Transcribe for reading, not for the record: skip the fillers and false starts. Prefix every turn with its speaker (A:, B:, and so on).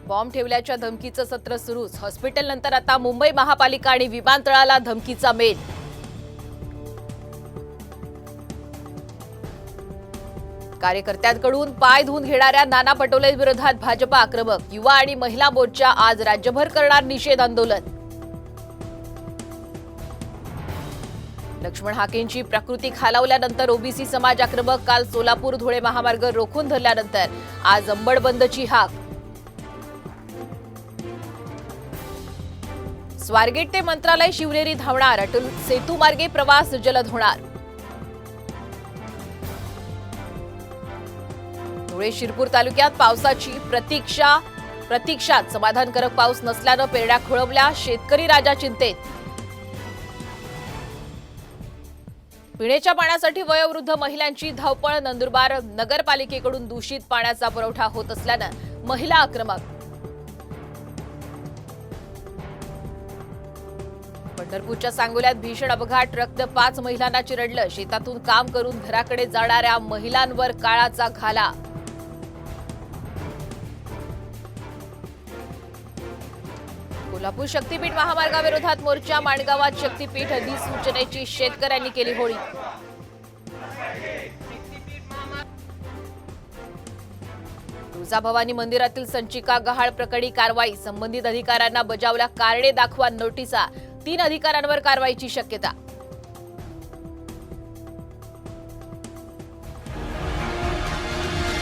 A: Bomb ठेवल्याच्या धमकीचं सत्र सुरूच। Hospital नंतर आता मुंबई महापालिका आणि विमानतळाला धमकीचा मेल। कार्यकर्त्यांकडून पाय धुवून घेणाऱ्या नाना पटोले विरोधात भाजपा आक्रमक। युवा आणि महिला मोर्चा आज राज्यभर करणार निषेध आंदोलन। लक्ष्मण हाकेंची प्रकृती खालावल्यानंतर ओबीसी समाज आक्रमक। काल सोलापूर धुळे महामार्ग रोखून धरल्यानंतर आज अंबड बंदची हाक। स्वारगेट ते मंत्रालय शिवनेरी धावणार। अटल सेतू मार्गे प्रवास जलद होणार। धुळे शिरपूर तालुक्यात पावसाची प्रतीक्षात समाधानकारक पाऊस नसल्यानं पेरड्या खोळंबल्या। शेतकरी राजा चिंतेत। पिण्याच्या पाण्यासाठी वयोवृद्ध महिलांची धावपळ। नंदुरबार नगरपालिकेकडून दूषित पाण्याचा पुरवठा होत असल्यानं महिला आक्रमक। पंढरपूरच्या सांगोल्यात भीषण अपघात। ट्रकनं 5 महिलांना चिरडलं। शेतातून काम करून घराकडे जाणाऱ्या महिलांवर काळाचा घाला। कोल्हापूर शक्तीपीठ महामार्गाविरोधात मोर्चा। माणगावात शक्तीपीठ अधिसूचनेची शेतकऱ्यांनी केली होळी। तुळजाभवानी मंदिरातील संचिका गहाळ प्रकरणी कारवाई। संबंधित अधिकाऱ्यांना बजावल्या कारणे दाखवा नोटिसा। 3 अधिकाऱ्यांवर कारवाईची शक्यता।